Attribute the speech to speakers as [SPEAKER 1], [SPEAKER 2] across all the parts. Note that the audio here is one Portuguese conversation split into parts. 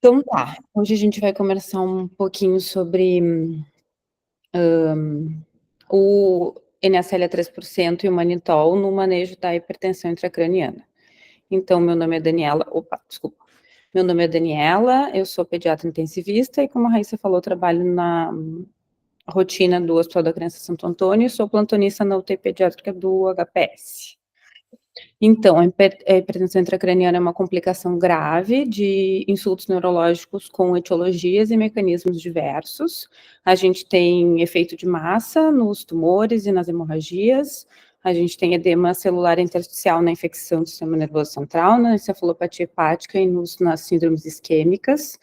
[SPEAKER 1] Então tá, hoje a gente vai conversar um pouquinho sobre, o NSL a 3% e o manitol no manejo da hipertensão intracraniana. Então meu nome é Daniela desculpa. Meu nome é Daniela, eu sou pediatra intensivista e, como a Raíssa falou, trabalho na rotina do Hospital da Criança Santo Antônio e sou plantonista na UTI pediátrica do HPS. Então, a hipertensão intracraniana é uma complicação grave de insultos neurológicos com etiologias e mecanismos diversos. A gente tem efeito de massa nos tumores e nas hemorragias, a gente tem edema celular intersticial na infecção do sistema nervoso central, na encefalopatia hepática e nas síndromes isquêmicas,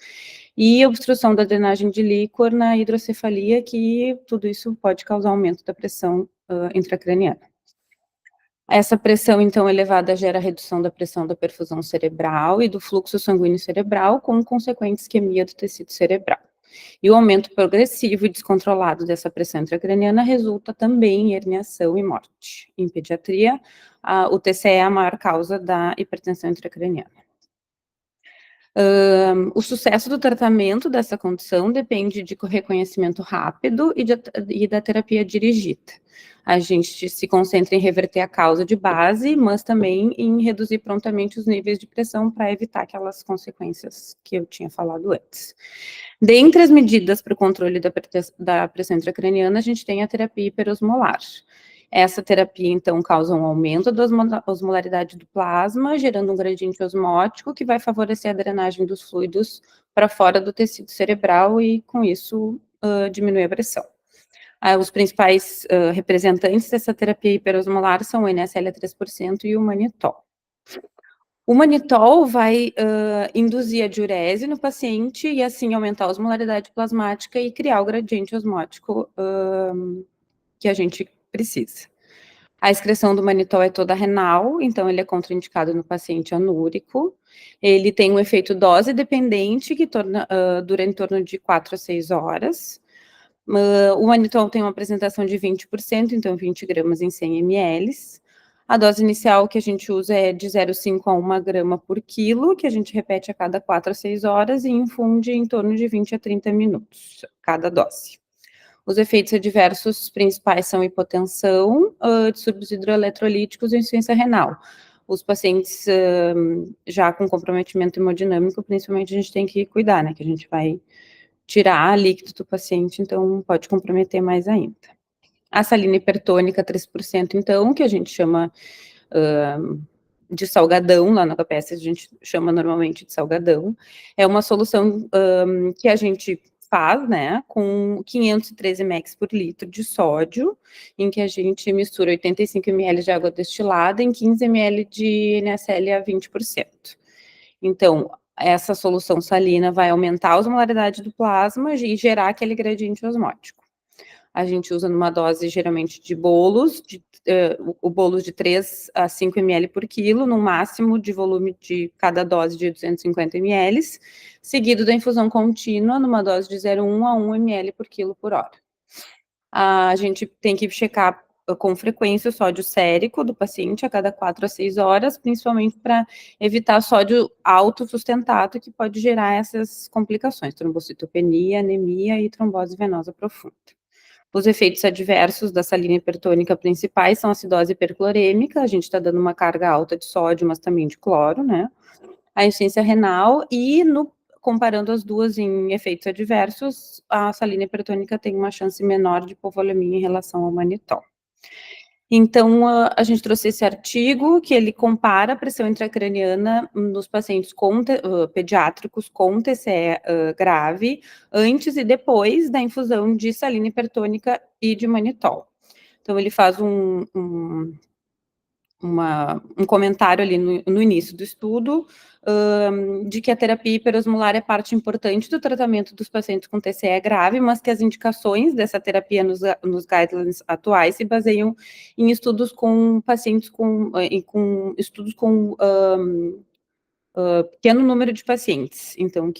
[SPEAKER 1] e obstrução da drenagem de líquor na hidrocefalia, que tudo isso pode causar aumento da pressão intracraniana. Essa pressão, então, elevada gera redução da pressão da perfusão cerebral e do fluxo sanguíneo cerebral, com consequente isquemia do tecido cerebral. E o aumento progressivo e descontrolado dessa pressão intracraniana resulta também em herniação e morte. Em pediatria, o TCE é a maior causa da hipertensão intracraniana. O sucesso do tratamento dessa condição depende de reconhecimento rápido e da terapia dirigida. A gente se concentra em reverter a causa de base, mas também em reduzir prontamente os níveis de pressão para evitar aquelas consequências que eu tinha falado antes. Dentre as medidas para o controle da pressão intracraniana, a gente tem a terapia hiperosmolar. Essa terapia, então, causa um aumento da osmolaridade do plasma, gerando um gradiente osmótico que vai favorecer a drenagem dos fluidos para fora do tecido cerebral e, com isso, diminuir a pressão. Os principais representantes dessa terapia hiperosmolar são o NSL a 3% e o manitol. O manitol vai induzir a diurese no paciente e, assim, aumentar a osmolaridade plasmática e criar o gradiente osmótico que a gente precisa. A excreção do manitol é toda renal, então ele é contraindicado no paciente anúrico. Ele tem um efeito dose dependente que dura em torno de 4 a 6 horas. O manitol tem uma apresentação de 20%, então 20 gramas em 100 ml. A dose inicial que a gente usa é de 0,5 a 1 grama por quilo, que a gente repete a cada 4 a 6 horas e infunde em torno de 20 a 30 minutos, cada dose. Os efeitos adversos principais são hipotensão, distúrbios hidroeletrolíticos e insuficiência renal. Os pacientes já com comprometimento hemodinâmico, principalmente, a gente tem que cuidar, né, que a gente vai tirar líquido do paciente, então pode comprometer mais ainda. A salina hipertônica 3%, então, que a gente chama de salgadão, lá na KPS a gente chama normalmente de salgadão, é uma solução que a gente faz, né, com 513 mEq por litro de sódio, em que a gente mistura 85 ml de água destilada em 15 ml de NaCl a 20%. Então, essa solução salina vai aumentar a osmolaridade do plasma e gerar aquele gradiente osmótico. A gente usa numa dose, geralmente, de bolos, o bolos de 3 a 5 ml por quilo, no máximo de volume de cada dose de 250 ml, seguido da infusão contínua, numa dose de 0,1 a 1 ml por quilo por hora. A gente tem que checar com frequência o sódio sérico do paciente a cada 4 a 6 horas, principalmente para evitar sódio alto sustentado, que pode gerar essas complicações, trombocitopenia, anemia e trombose venosa profunda. Os efeitos adversos da salina hipertônica principais são a acidose hiperclorêmica, a gente está dando uma carga alta de sódio, mas também de cloro, né? A insuficiência renal e, comparando as duas em efeitos adversos, a salina hipertônica tem uma chance menor de hipovolemia em relação ao manitol. Então, a gente trouxe esse artigo que ele compara a pressão intracraniana nos pacientes pediátricos com TCE grave, antes e depois da infusão de salina hipertônica e de manitol. Então, ele faz um comentário ali no início do estudo, de que a terapia hiperosmolar é parte importante do tratamento dos pacientes com TCE grave, mas que as indicações dessa terapia nos guidelines atuais se baseiam em estudos com pacientes estudos com pequeno número de pacientes. Então,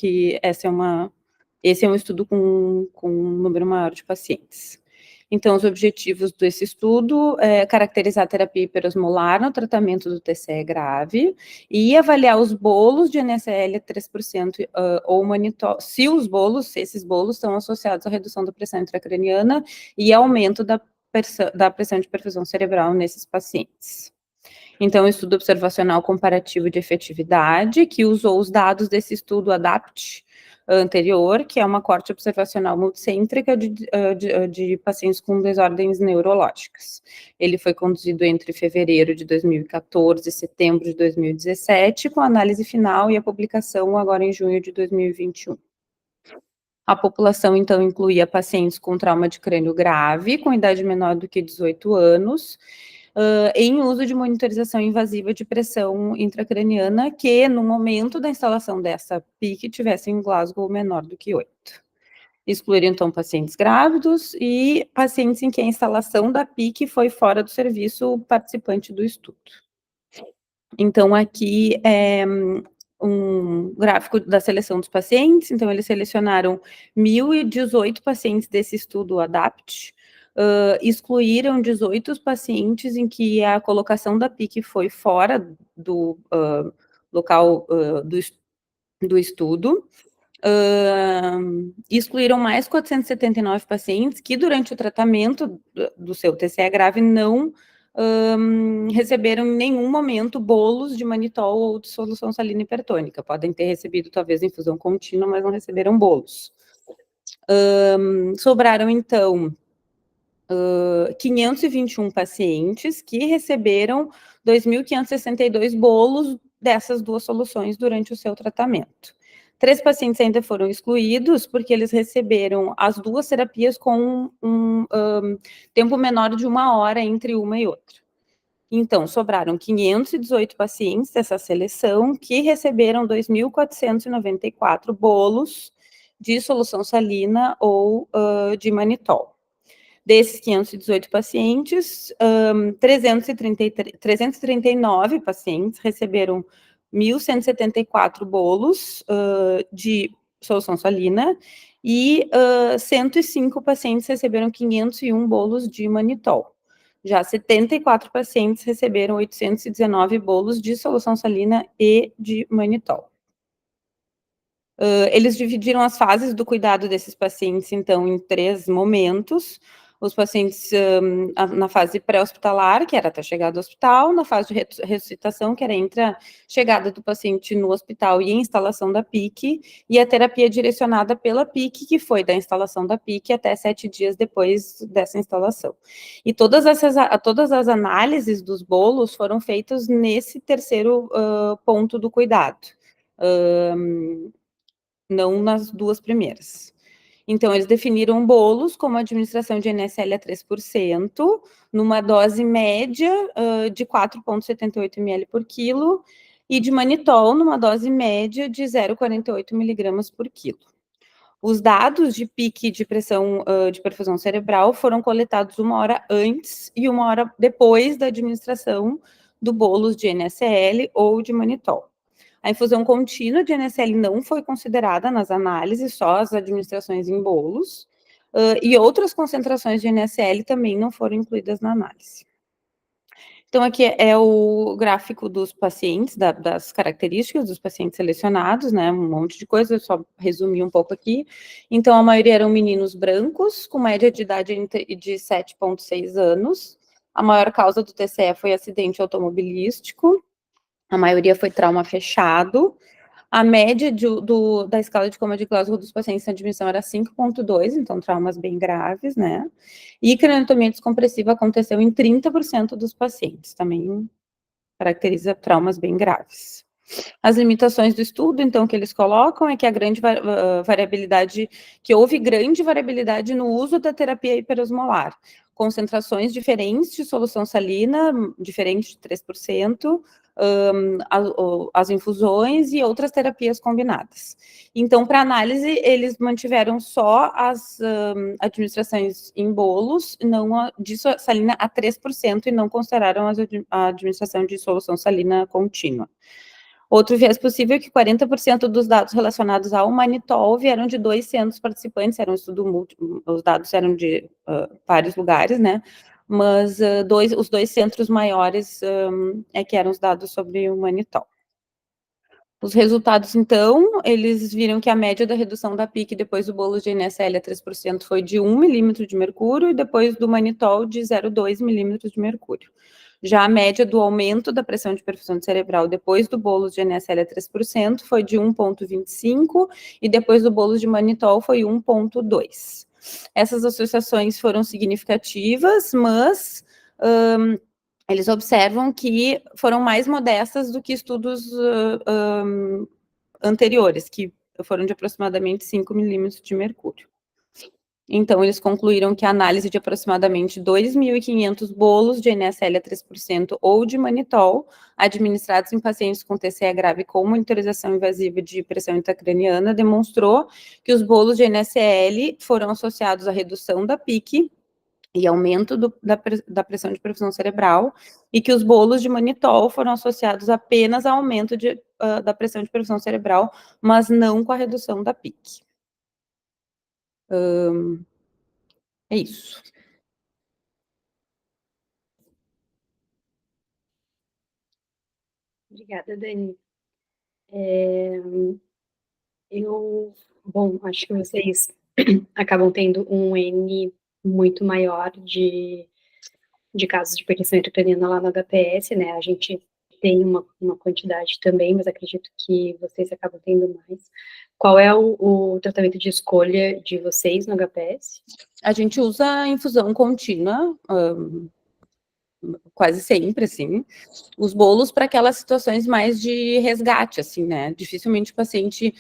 [SPEAKER 1] esse é um estudo com um número maior de pacientes. Então, os objetivos desse estudo é caracterizar a terapia hiperosmolar no tratamento do TCE grave e avaliar os bolos de NSL 3% ou manitol, se esses bolos estão associados à redução da pressão intracraniana e aumento da pressão de perfusão cerebral nesses pacientes. Então, um estudo observacional comparativo de efetividade, que usou os dados desse estudo ADAPT anterior, que é uma corte observacional multicêntrica de pacientes com desordens neurológicas. Ele foi conduzido entre fevereiro de 2014 e setembro de 2017, com a análise final e a publicação agora em junho de 2021. A população, então, incluía pacientes com trauma de crânio grave, com idade menor do que 18 anos, em uso de monitorização invasiva de pressão intracraniana, que, no momento da instalação dessa PIC, tivessem um Glasgow menor do que 8. Excluíram, então, pacientes grávidos e pacientes em que a instalação da PIC foi fora do serviço participante do estudo. Então, aqui é um gráfico da seleção dos pacientes. Então, eles selecionaram 1.018 pacientes desse estudo ADAPT, excluíram 18 pacientes em que a colocação da PIC foi fora do local do estudo, excluíram mais 479 pacientes que, durante o tratamento do seu TCE grave, não receberam em nenhum momento bolos de manitol ou de solução salina hipertônica. Podem ter recebido, talvez, infusão contínua, mas não receberam bolos. Sobraram, então, 521 pacientes que receberam 2.562 bolos dessas duas soluções durante o seu tratamento. 3 pacientes ainda foram excluídos porque eles receberam as duas terapias com um tempo menor de 1 hora entre uma e outra. Então, sobraram 518 pacientes dessa seleção que receberam 2.494 bolos de solução salina ou de manitol. Desses 518 pacientes, 339 pacientes receberam 1.174 bolos de solução salina e 105 pacientes receberam 501 bolos de manitol. Já 74 pacientes receberam 819 bolos de solução salina e de manitol. Eles dividiram as fases do cuidado desses pacientes, então, em 3 momentos. Os pacientes na fase pré-hospitalar, que era até a chegada ao hospital, na fase de ressuscitação, que era entre a chegada do paciente no hospital e a instalação da PIC, e a terapia direcionada pela PIC, que foi da instalação da PIC até 7 dias depois dessa instalação. E todas as análises dos bolos foram feitas nesse terceiro ponto do cuidado. Não nas 2 primeiras. Então, eles definiram bolos como administração de NSL a 3%, numa dose média de 4,78 ml por quilo, e de manitol numa dose média de 0,48 miligramas por quilo. Os dados de pique de pressão de perfusão cerebral foram coletados 1 hora antes e 1 hora depois da administração do bolos de NSL ou de manitol. A infusão contínua de NSL não foi considerada nas análises, só as administrações em bolos, e outras concentrações de NSL também não foram incluídas na análise. Então, aqui é o gráfico dos pacientes, das características dos pacientes selecionados, né, um monte de coisa, eu só resumi um pouco aqui. Então, a maioria eram meninos brancos, com média de idade de 7,6 anos. A maior causa do TCE foi acidente automobilístico. A maioria foi trauma fechado. A média da escala de coma de Glasgow dos pacientes em admissão era 5,2, então traumas bem graves, né? E craniotomia descompressiva aconteceu em 30% dos pacientes, também caracteriza traumas bem graves. As limitações do estudo, então, que eles colocam é que a grande variabilidade, que houve grande variabilidade no uso da terapia hiperosmolar, concentrações diferentes de solução salina, diferente de 3%, as infusões e outras terapias combinadas. Então, para análise, eles mantiveram só as administrações em bolos, não de salina a 3%, e não consideraram a administração de solução salina contínua. Outro viés possível é que 40% dos dados relacionados ao manitol vieram de 2 centros participantes, era um estudo múltiplo, os dados eram de vários lugares, né? Mas os 2 centros maiores é que eram os dados sobre o manitol. Os resultados, então, eles viram que a média da redução da PIC depois do bolo de NSL a 3% foi de 1 milímetro de mercúrio e depois do manitol de 0,2 milímetros de mercúrio. Já a média do aumento da pressão de perfusão cerebral depois do bolo de NSL a 3% foi de 1,25 e depois do bolo de manitol foi 1,2. Essas associações foram significativas, mas eles observam que foram mais modestas do que estudos anteriores, que foram de aproximadamente 5 milímetros de mercúrio. Então, eles concluíram que a análise de aproximadamente 2.500 bolos de NSL a 3% ou de manitol, administrados em pacientes com TCE grave com monitorização invasiva de pressão intracraniana, demonstrou que os bolos de NSL foram associados à redução da PIC e aumento da pressão de perfusão cerebral, e que os bolos de manitol foram associados apenas ao aumento da pressão de perfusão cerebral, mas não com a redução da PIC. É isso.
[SPEAKER 2] Obrigada, Dani. Bom, acho que vocês acabam tendo um N muito maior de casos de hipertensão intracraniana lá no HPS, né? A gente tem uma quantidade também, mas acredito que vocês acabam tendo mais. Qual é o tratamento de escolha de vocês no HPS?
[SPEAKER 1] A gente usa infusão contínua, quase sempre, assim, os bolos para aquelas situações mais de resgate, assim, né? Dificilmente o paciente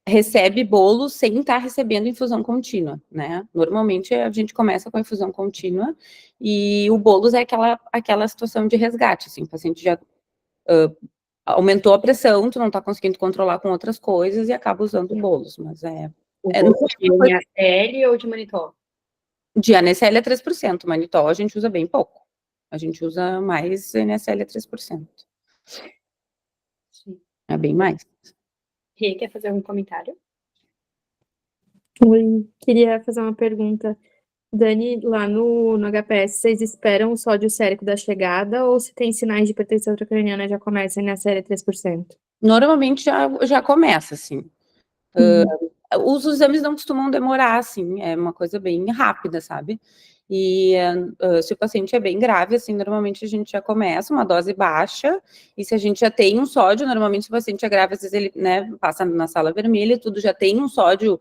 [SPEAKER 1] recebe bolo sem estar recebendo infusão contínua, né? Normalmente a gente começa com a infusão contínua e o bolos é aquela situação de resgate, assim, o paciente já aumentou a pressão, tu não tá conseguindo controlar com outras coisas e acaba usando bolos, mas
[SPEAKER 2] O bolo de NSL ou de manitol?
[SPEAKER 1] De NSL é 3%, manitol a gente usa bem pouco. A gente usa mais NSL a 3%.
[SPEAKER 2] Sim.
[SPEAKER 1] É bem mais.
[SPEAKER 2] Rê, quer fazer algum comentário?
[SPEAKER 3] Oi, queria fazer uma pergunta. Dani, lá no HPS, vocês esperam o sódio sérico da chegada ou se tem sinais de hipertensão intracraniana já começa na série 3%?
[SPEAKER 1] Normalmente já começa, assim. Os exames não costumam demorar, assim, é uma coisa bem rápida, sabe? E se o paciente é bem grave, assim, normalmente a gente já começa uma dose baixa, e se a gente já tem um sódio, normalmente se o paciente é grave, às vezes ele, né, passa na sala vermelha e tudo, já tem um sódio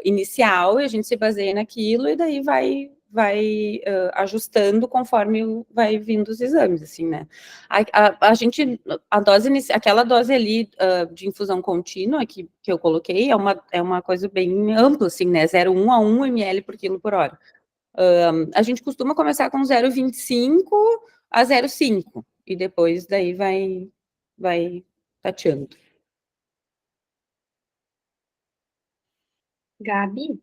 [SPEAKER 1] inicial, e a gente se baseia naquilo, e daí vai ajustando conforme vai vindo os exames, assim, né? A gente, aquela dose ali de infusão contínua que eu coloquei é uma coisa bem ampla, assim, né? 0,1 a 1 ml por quilo por hora. A gente costuma começar com 0,25 a 0,5 e depois daí vai tateando.
[SPEAKER 2] Gabi?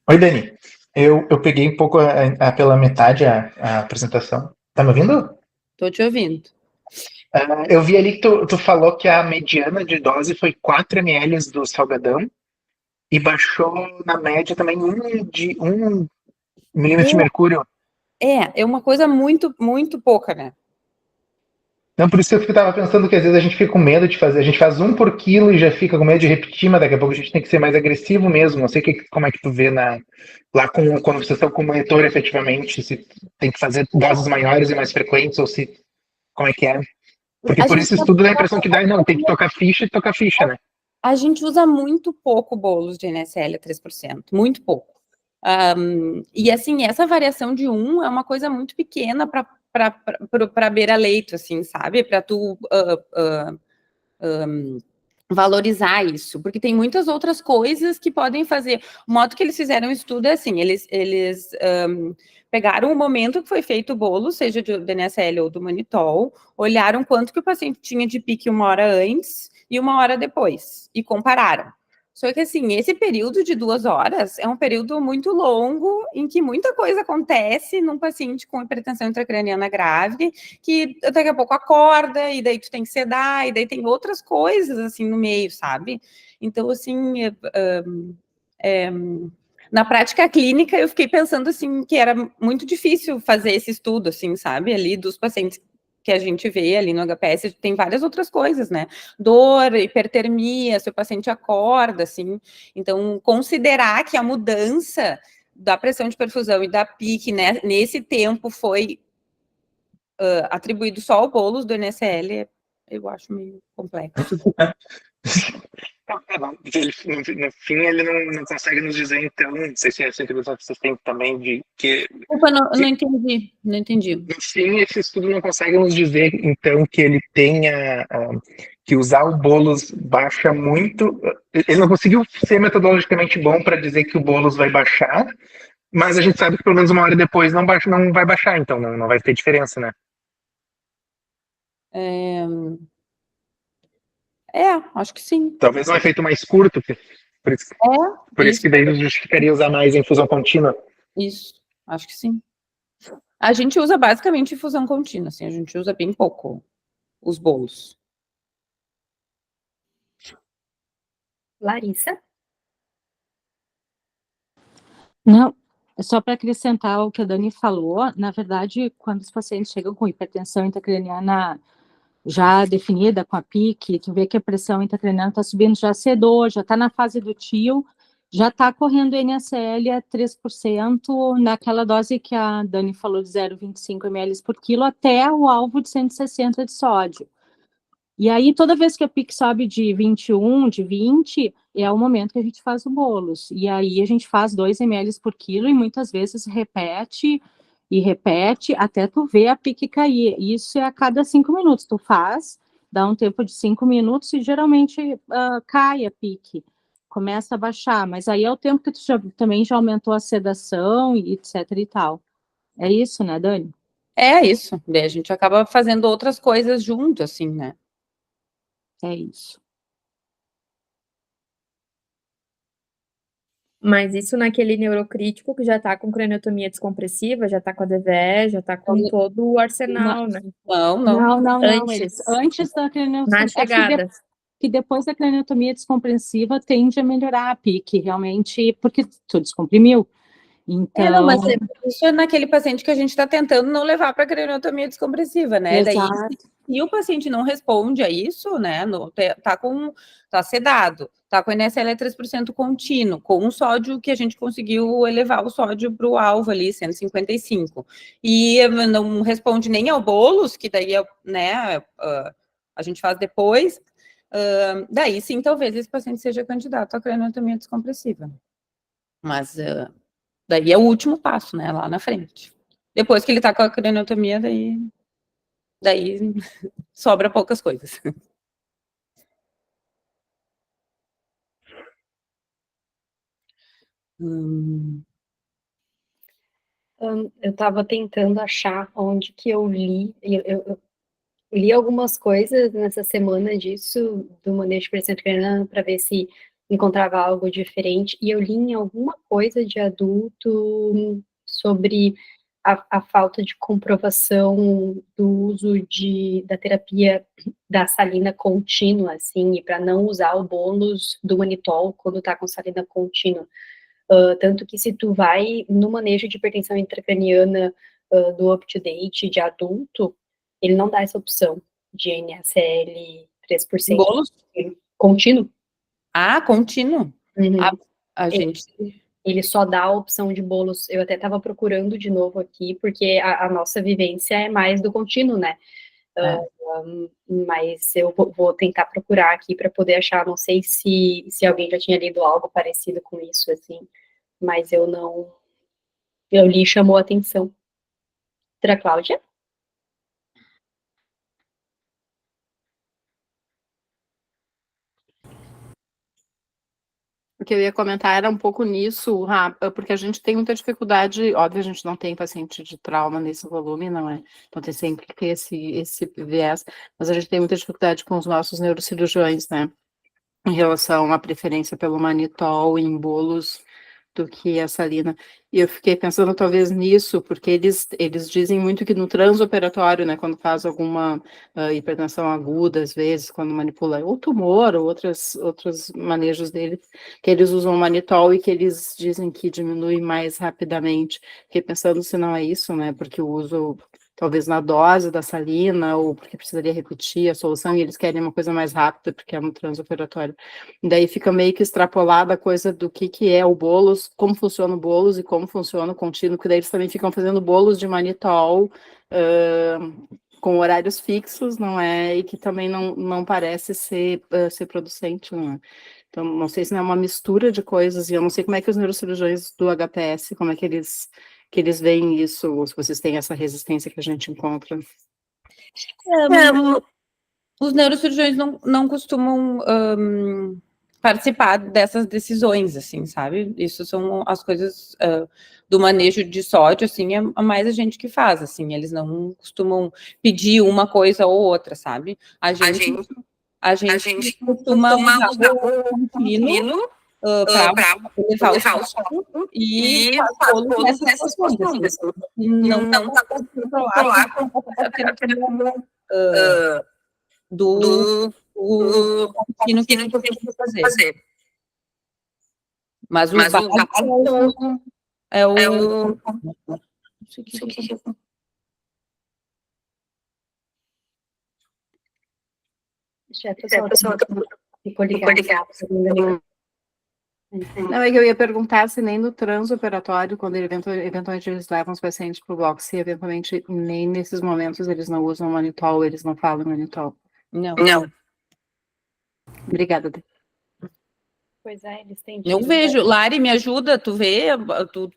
[SPEAKER 4] Oi, Dani. Eu peguei um pouco pela metade a apresentação. Tá me ouvindo?
[SPEAKER 1] Tô te ouvindo.
[SPEAKER 4] Eu vi ali que tu falou que a mediana de dose foi 4 ml do salgadão e baixou na média também 1 milímetro de mercúrio.
[SPEAKER 1] É uma coisa muito, muito pouca, né?
[SPEAKER 4] Não, por isso que eu estava pensando que às vezes a gente fica com medo de fazer. A gente faz 1 por quilo e já fica com medo de repetir, mas daqui a pouco a gente tem que ser mais agressivo mesmo. Não sei como é que tu vê lá quando vocês estão com o monitor efetivamente, se tem que fazer doses maiores e mais frequentes, ou se como é que é. Porque por esse estudo dá a impressão que não, tem que tocar ficha e tocar ficha, né?
[SPEAKER 1] A gente usa muito pouco bolos de NSL a 3%, muito pouco. E assim, essa variação de 1 é uma coisa muito pequena para beira-leito, assim, sabe? Para tu valorizar isso, porque tem muitas outras coisas que podem fazer. O modo que eles fizeram o estudo é assim, eles pegaram o momento que foi feito o bolo, seja do NSL ou do manitol, olharam quanto que o paciente tinha de pique 1 hora antes e 1 hora depois, e compararam. Só que, assim, esse período de 2 horas é um período muito longo, em que muita coisa acontece num paciente com hipertensão intracraniana grave, que daqui a pouco acorda, e daí tu tem que sedar, e daí tem outras coisas, assim, no meio, sabe? Então, assim, na prática clínica, eu fiquei pensando, assim, que era muito difícil fazer esse estudo, assim, sabe? Ali dos pacientes que a gente vê ali no HPS, tem várias outras coisas, né? Dor, hipertermia, se o paciente acorda, assim. Então, considerar que a mudança da pressão de perfusão e da PIC, né, nesse tempo foi atribuído só ao bolos do NSL, eu acho meio complexo.
[SPEAKER 4] No fim, ele não consegue nos dizer, então, não sei se é essa introdução que vocês têm também, de que
[SPEAKER 1] Desculpa, não entendi, não entendi.
[SPEAKER 4] no fim, esse estudo não consegue nos dizer, então, que ele tenha, que usar o bolos baixa muito, ele não conseguiu ser metodologicamente bom para dizer que o bolos vai baixar, mas a gente sabe que pelo menos 1 hora depois não vai baixar, então não vai ter diferença, né?
[SPEAKER 1] Acho que sim.
[SPEAKER 4] Talvez um efeito mais curto, por isso que daí justificaria usar mais infusão contínua.
[SPEAKER 1] Isso, acho que sim. A gente usa basicamente infusão contínua, assim, a gente usa bem pouco os bolos.
[SPEAKER 2] Larissa?
[SPEAKER 5] Não, é só para acrescentar o que a Dani falou, na verdade, quando os pacientes chegam com hipertensão intracraniana já definida com a PIC, tu vê que a pressão intracraniana está subindo, já sedou, já está na fase do TIL, já está correndo NSL a 3% naquela dose que a Dani falou de 0,25 ml por quilo até o alvo de 160 de sódio. E aí, toda vez que a PIC sobe de 21, de 20, é o momento que a gente faz o bolos. E aí a gente faz 2 ml por quilo e muitas vezes repete e repete até tu ver a PIC cair. Isso é a cada 5 minutos. Tu faz, dá um tempo de 5 minutos e geralmente cai a PIC. Começa a baixar, mas aí é o tempo que tu também já aumentou a sedação e etc e tal. É isso, né, Dani?
[SPEAKER 1] É isso, daí a gente acaba fazendo outras coisas junto, assim, né?
[SPEAKER 5] É isso.
[SPEAKER 3] Mas isso naquele neurocrítico que já tá com craniotomia descompressiva, já tá com a DVE, já tá com todo o arsenal, né?
[SPEAKER 1] Não.
[SPEAKER 5] Antes da craniotomia.
[SPEAKER 3] Na chegada.
[SPEAKER 5] Que depois da craniotomia descompressiva tende a melhorar a PIC, realmente, porque tu descomprimiu. Então...
[SPEAKER 1] mas isso é naquele paciente que a gente está tentando não levar para craniotomia descompressiva, né?
[SPEAKER 5] Exato.
[SPEAKER 1] Daí, se o paciente não responde a isso, né? Tá sedado, tá com NSL 3% contínuo, com um sódio que a gente conseguiu elevar o sódio para o alvo ali, 155. E não responde nem ao bolos, que daí né, a gente faz depois. Daí sim, talvez esse paciente seja candidato à craniotomia descompressiva. Mas daí é o último passo, né, lá na frente. Depois que ele tá com a craniotomia, daí sobra poucas coisas.
[SPEAKER 2] Eu estava tentando achar onde que eu li, eu li algumas coisas nessa semana disso, do manejo de pressão intracraniana, para ver se encontrava algo diferente, e eu li em alguma coisa de adulto sobre a falta de comprovação do uso da terapia da salina contínua, assim, e para não usar o bônus do manitol quando está com salina contínua. Tanto que se tu vai no manejo de hipertensão intracraniana do up-to-date de adulto, ele não dá essa opção de NaCl 3%.
[SPEAKER 1] Bolos?
[SPEAKER 2] Contínuo.
[SPEAKER 1] Ah, contínuo.
[SPEAKER 2] Uhum.
[SPEAKER 1] A gente...
[SPEAKER 2] Ele só dá a opção de bolos. Eu até estava procurando de novo aqui, porque a nossa vivência é mais do contínuo, né? Mas eu vou tentar procurar aqui para poder achar. Não sei se alguém já tinha lido algo parecido com isso, assim, mas eu não. Eu li e chamou a atenção. Doutora Cláudia?
[SPEAKER 6] O que eu ia comentar era um pouco nisso, porque a gente tem muita dificuldade, óbvio, a gente não tem paciente de trauma nesse volume, não é? Então tem sempre que ter esse viés, mas a gente tem muita dificuldade com os nossos neurocirurgiões, né? em relação à preferência pelo manitol em bolos do que a salina. E eu fiquei pensando talvez nisso, porque eles dizem muito que no transoperatório, né, quando faz alguma hipertensão aguda, às vezes, quando manipula ou tumor, ou outros manejos dele, que eles usam manitol e que eles dizem que diminui mais rapidamente. Fiquei pensando se não é isso, né, porque o uso talvez na dose da salina, ou porque precisaria repetir a solução, e eles querem uma coisa mais rápida, porque é no transoperatório. E daí fica meio que extrapolada a coisa do que é o bolos, como funciona o bolos e como funciona o contínuo, porque daí eles também ficam fazendo bolos de manitol com horários fixos, não é? E que também não parece ser producente, não é? Então, não sei se não é uma mistura de coisas, e eu não sei como é que os neurocirurgiões do HPS, como é que eles veem isso, ou se vocês têm essa resistência que a gente encontra.
[SPEAKER 1] Os neurocirurgiões não costumam participar dessas decisões, assim, sabe? Isso são as coisas do manejo de sódio, assim, é mais a gente que faz, assim, eles não costumam pedir uma coisa ou outra, sabe? A gente costuma usar o contínuo para levar o sódio e faz bolo nessas situações, assim, não dá para controlar a temperatura do contínuo que a gente precisa fazer. Mas o básico é o...
[SPEAKER 2] Pessoal, ficou ligado.
[SPEAKER 6] Não, é que eu ia perguntar se nem no transoperatório, quando eventualmente eles levam os pacientes para o bloco, se eventualmente nem nesses momentos eles não usam manitol, eles não falam manitol.
[SPEAKER 1] Não.
[SPEAKER 6] Obrigada, Dê.
[SPEAKER 2] Pois é, eles têm...
[SPEAKER 1] Eu vejo. Lari, me ajuda, tu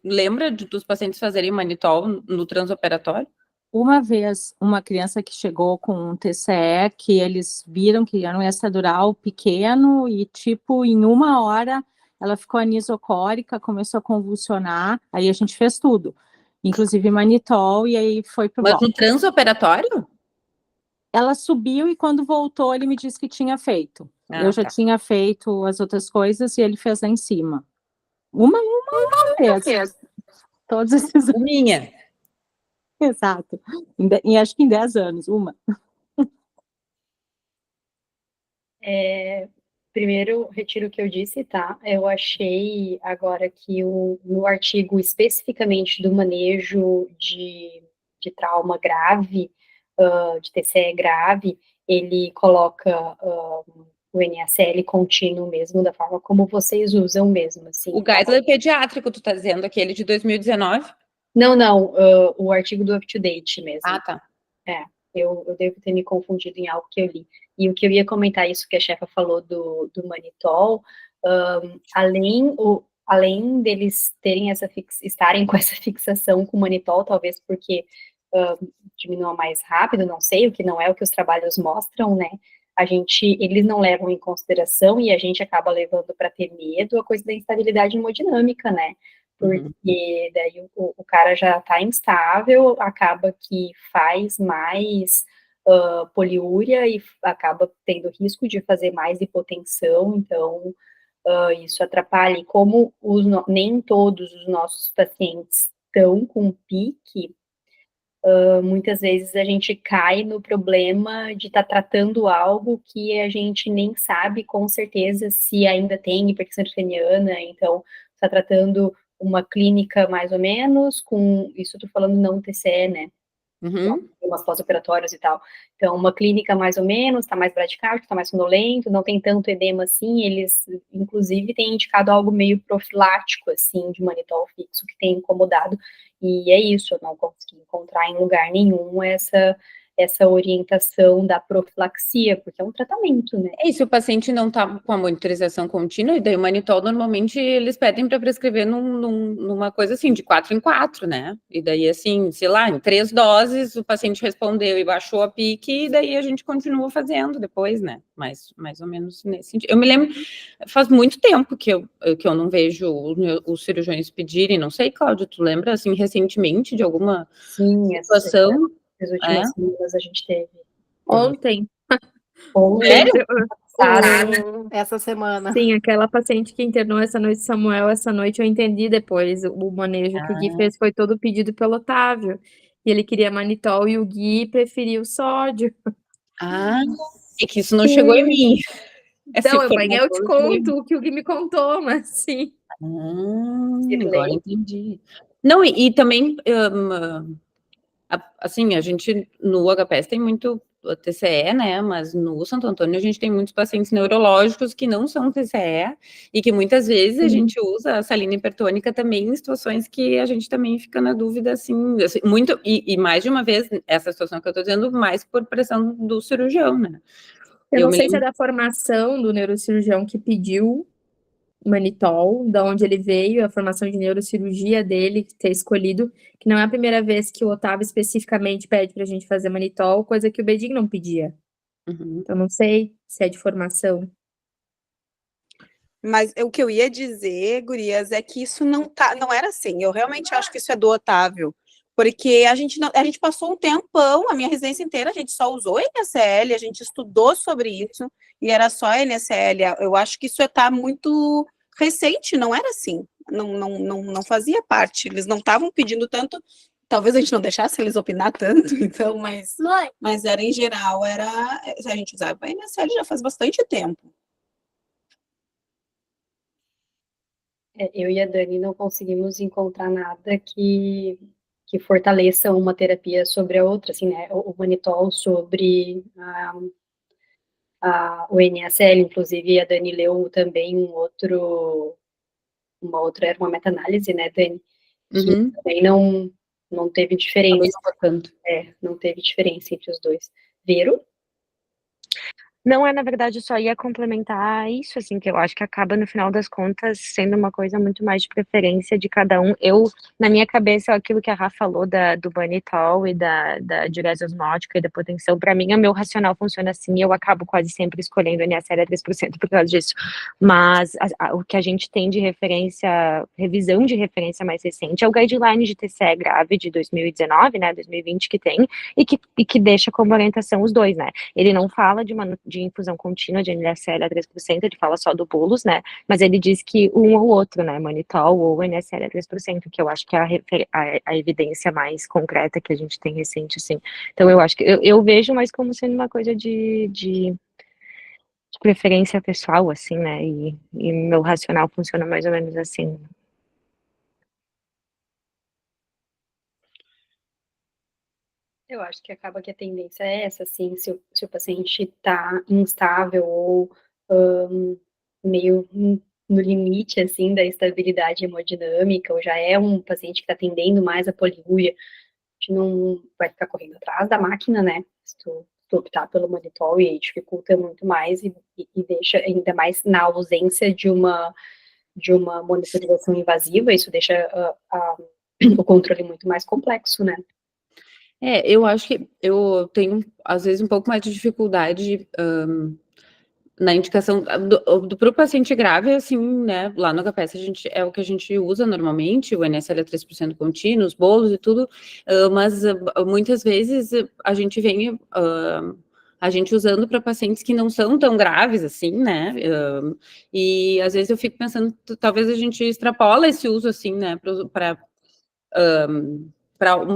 [SPEAKER 1] lembra dos pacientes fazerem manitol no transoperatório?
[SPEAKER 5] Uma vez, uma criança que chegou com um TCE, que eles viram que era um extradural pequeno e, tipo, em 1 hora, ela ficou anisocórica, começou a convulsionar, aí a gente fez tudo, inclusive manitol, e aí foi pro bloco.
[SPEAKER 1] Mas no transoperatório?
[SPEAKER 5] Ela subiu e quando voltou, ele me disse que tinha feito. Eu já tinha feito as outras coisas e ele fez lá em cima. Uma vez. Todos esses...
[SPEAKER 1] Minha.
[SPEAKER 5] Exato. E acho que em 10 anos, uma.
[SPEAKER 2] Primeiro, retiro o que eu disse, tá? Eu achei agora que no artigo especificamente do manejo de trauma grave, de TCE grave, ele coloca o NaCl contínuo mesmo, da forma como vocês usam mesmo, assim.
[SPEAKER 1] O guideline pediátrico, tu tá dizendo, aquele de 2019?
[SPEAKER 2] Não, o artigo do up-to-date mesmo.
[SPEAKER 1] Ah, tá.
[SPEAKER 2] Eu devo ter me confundido em algo que eu li. E o que eu ia comentar, isso que a chefa falou do manitol, além deles terem estarem com essa fixação com o manitol, talvez porque diminua mais rápido, não sei, o que não é o que os trabalhos mostram, né? Eles não levam em consideração e a gente acaba levando para ter medo a coisa da instabilidade hemodinâmica, né? Porque daí o cara já está instável, acaba que faz mais poliúria e acaba tendo risco de fazer mais hipotensão, então isso atrapalha. E como nem todos os nossos pacientes estão com pique, muitas vezes a gente cai no problema de estar tratando algo que a gente nem sabe com certeza se ainda tem hipertensão intracraniana, então está tratando uma clínica mais ou menos, com isso eu tô falando não TCE, né? Umas pós-operatórias e tal. Então, uma clínica mais ou menos, tá mais bradicárdico, tá mais sonolento, não tem tanto edema assim, eles, inclusive, têm indicado algo meio profilático, assim, de manitol fixo, que tem incomodado, e é isso, eu não consegui encontrar em lugar nenhum essa orientação da profilaxia, porque é um tratamento, né?
[SPEAKER 1] É isso, o paciente não está com a monitorização contínua, e daí o manitol, normalmente, eles pedem para prescrever numa coisa assim, de 4 em 4, né? E daí, assim, sei lá, em 3 doses, o paciente respondeu e baixou a pique, e daí a gente continua fazendo depois, né? Mais ou menos nesse sentido. Eu me lembro, faz muito tempo que eu não vejo os cirurgiões pedirem, não sei, Cláudia, tu lembra, assim, recentemente, de alguma situação?
[SPEAKER 2] As últimas semanas a gente teve.
[SPEAKER 3] Ontem.
[SPEAKER 1] Sério?
[SPEAKER 6] essa semana.
[SPEAKER 3] Sim, aquela paciente que internou essa noite, Samuel, essa noite eu entendi depois. O manejo que o Gui fez foi todo pedido pelo Otávio. E ele queria manitol e o Gui preferiu sódio.
[SPEAKER 1] É que isso não chegou em mim. Essa
[SPEAKER 3] Então, amanhã eu te
[SPEAKER 1] informação não chegou em mim.
[SPEAKER 3] conto o que o Gui me contou, mas sim.
[SPEAKER 1] Agora entendi. Não, e também, assim, a gente no HPS tem muito TCE, né? Mas no Santo Antônio a gente tem muitos pacientes neurológicos que não são TCE e que muitas vezes a gente usa a salina hipertônica também em situações que a gente também fica na dúvida, assim muito, e mais de uma vez, essa situação que eu tô dizendo, mais por pressão do cirurgião, né?
[SPEAKER 3] Eu não sei se é da formação do neurocirurgião que pediu manitol, da onde ele veio, a formação de neurocirurgia dele, ter escolhido, que não é a primeira vez que o Otávio especificamente pede pra gente fazer manitol, coisa que o Bedin não pedia. Então, não sei se é de formação.
[SPEAKER 7] Mas o que eu ia dizer, gurias, é que isso não era assim. Eu realmente acho que isso é do Otávio. Porque a gente passou um tempão, a minha residência inteira, a gente só usou NSL, a gente estudou sobre isso, e era só NSL. Eu acho que isso está muito recente, não era assim. Não fazia parte. Eles não estavam pedindo tanto. Talvez a gente não deixasse eles opinar tanto, então, mas era em geral, a gente usava a NSL já faz bastante tempo.
[SPEAKER 2] Eu e a Dani não conseguimos encontrar nada que fortaleça uma terapia sobre a outra, assim, né? O manitol sobre o NSL, inclusive a Dani leu também era uma meta-análise, né, Dani? Que também não teve diferença. Não teve diferença entre os dois. Vero?
[SPEAKER 8] Não, na verdade, eu só ia complementar isso, assim, que eu acho que acaba, no final das contas, sendo uma coisa muito mais de preferência de cada um. Na minha cabeça, aquilo que a Rafa falou do banitol e da diurese osmótica e da potensão, para mim, o meu racional funciona assim, eu acabo quase sempre escolhendo NSL a 3% por causa disso. Mas o que a gente tem de referência, revisão de referência mais recente, é o guideline de TCE grave de 2019, né, 2020 que tem, e que deixa como orientação os dois, né. Ele não fala de infusão contínua de NSL a 3%, ele fala só do bolos, né, mas ele diz que um ou outro, né, manitol ou NSL a 3%, que eu acho que é a evidência mais concreta que a gente tem recente, assim. Então eu acho que, eu vejo mais como sendo uma coisa de preferência pessoal, assim, né, e meu racional funciona mais ou menos assim.
[SPEAKER 2] Eu acho que acaba que a tendência é essa, assim, se o paciente está instável ou meio no limite, assim, da estabilidade hemodinâmica, ou já é um paciente que está tendendo mais a poliúria, a gente não vai ficar correndo atrás da máquina, né, se tu optar pelo manitol, e aí dificulta muito mais e deixa ainda mais na ausência de uma monitorização invasiva, isso deixa o controle muito mais complexo, né.
[SPEAKER 1] Eu acho que eu tenho, às vezes, um pouco mais de dificuldade na indicação pro paciente grave, assim, né, lá no HPS é o que a gente usa normalmente, o NSL a 3% contínuo, os bolos e tudo, mas muitas vezes a gente vem a gente usando para pacientes que não são tão graves assim, né, e às vezes eu fico pensando, talvez a gente extrapola esse uso, assim, né, para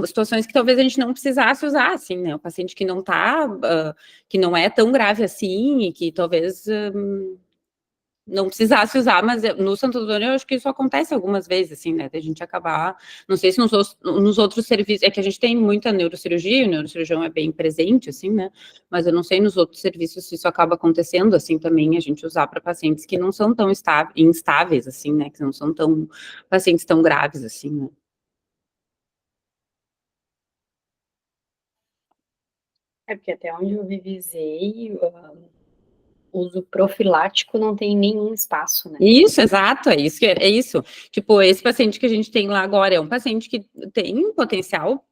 [SPEAKER 1] situações que talvez a gente não precisasse usar, assim, né, o paciente que não que não é tão grave assim, e que talvez não precisasse usar, mas no Santo Antônio eu acho que isso acontece algumas vezes, assim, né, da gente acabar, não sei se nos outros serviços, é que a gente tem muita neurocirurgia, o neurocirurgião é bem presente, assim, né, mas eu não sei nos outros serviços se isso acaba acontecendo, assim, também, a gente usar para pacientes que não são tão instáveis, assim, né, que não são pacientes tão graves, assim, né.
[SPEAKER 2] Porque até onde eu vivisei, uso profilático não tem nenhum espaço, né?
[SPEAKER 1] Isso, exato, é isso. Tipo, esse paciente que a gente tem lá agora é um paciente que tem potencial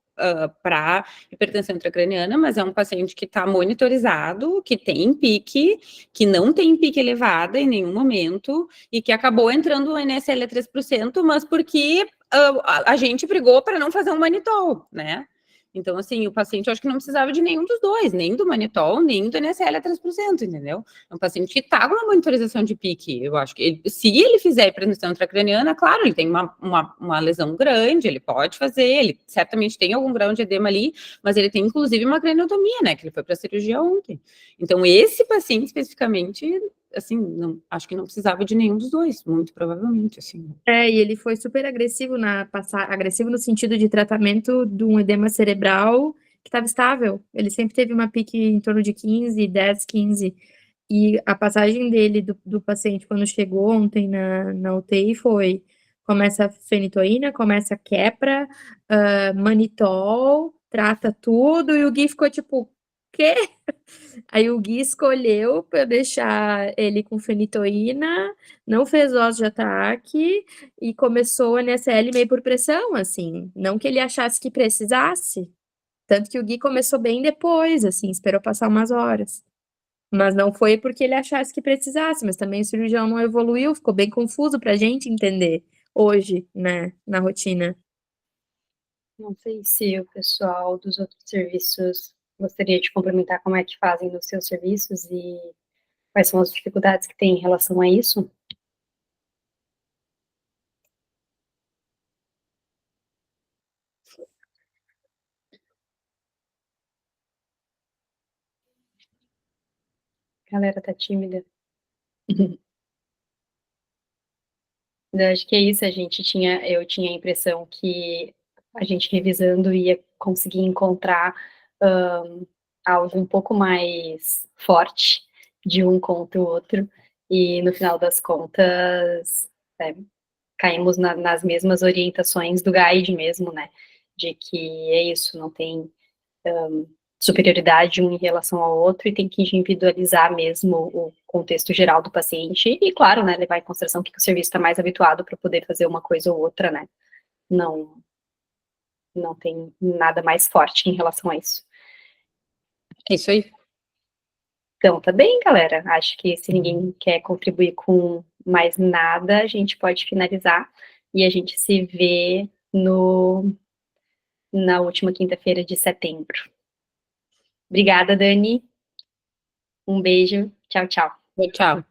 [SPEAKER 1] para hipertensão intracraniana, mas é um paciente que está monitorizado, que tem pique, que não tem pique elevada em nenhum momento, e que acabou entrando no NSL a 3%, mas porque a gente brigou para não fazer um manitol, né? Então, assim, o paciente, eu acho que não precisava de nenhum dos dois, nem do manitol, nem do NSL a 3%, entendeu? É um paciente que está com uma monitorização de pique. Eu acho que, se ele fizer hipertensão intracraniana, claro, ele tem uma lesão grande, ele pode fazer, ele certamente tem algum grau de edema ali, mas ele tem, inclusive, uma craniotomia, né, que ele foi para a cirurgia ontem. Então, esse paciente, especificamente, assim, não, acho que não precisava de nenhum dos dois, muito provavelmente, assim.
[SPEAKER 3] E ele foi super agressivo agressivo no sentido de tratamento de um edema cerebral que estava estável. Ele sempre teve uma pique em torno de 15, 10, 15. E a passagem dele, do paciente, quando chegou ontem na UTI, começa fenitoína, começa quepra, manitol, trata tudo, e o Gui ficou tipo, quê? Aí o Gui escolheu para deixar ele com fenitoína, não fez dose de ataque e começou o NSL meio por pressão, assim. Não que ele achasse que precisasse. Tanto que o Gui começou bem depois, assim, esperou passar umas horas. Mas não foi porque ele achasse que precisasse, mas também o cirurgião não evoluiu, ficou bem confuso pra gente entender hoje, né, na rotina.
[SPEAKER 2] Não sei se o pessoal dos outros serviços gostaria de complementar como é que fazem nos seus serviços e quais são as dificuldades que tem em relação a isso. A galera tá tímida. Eu acho que é isso, eu tinha a impressão que a gente revisando ia conseguir encontrar algo um pouco mais forte de um contra o outro, e no final das contas caímos nas mesmas orientações do guide mesmo, né, de que é isso, não tem superioridade um em relação ao outro, e tem que individualizar mesmo o contexto geral do paciente, e claro, né, levar em consideração que o serviço está mais habituado para poder fazer uma coisa ou outra, né, não tem nada mais forte em relação a isso.
[SPEAKER 1] É isso aí.
[SPEAKER 2] Então, tá bem, galera, acho que se ninguém quer contribuir com mais nada, a gente pode finalizar, e a gente se vê na última quinta-feira de setembro. Obrigada, Dani. Um beijo. Tchau, tchau.
[SPEAKER 1] Tchau.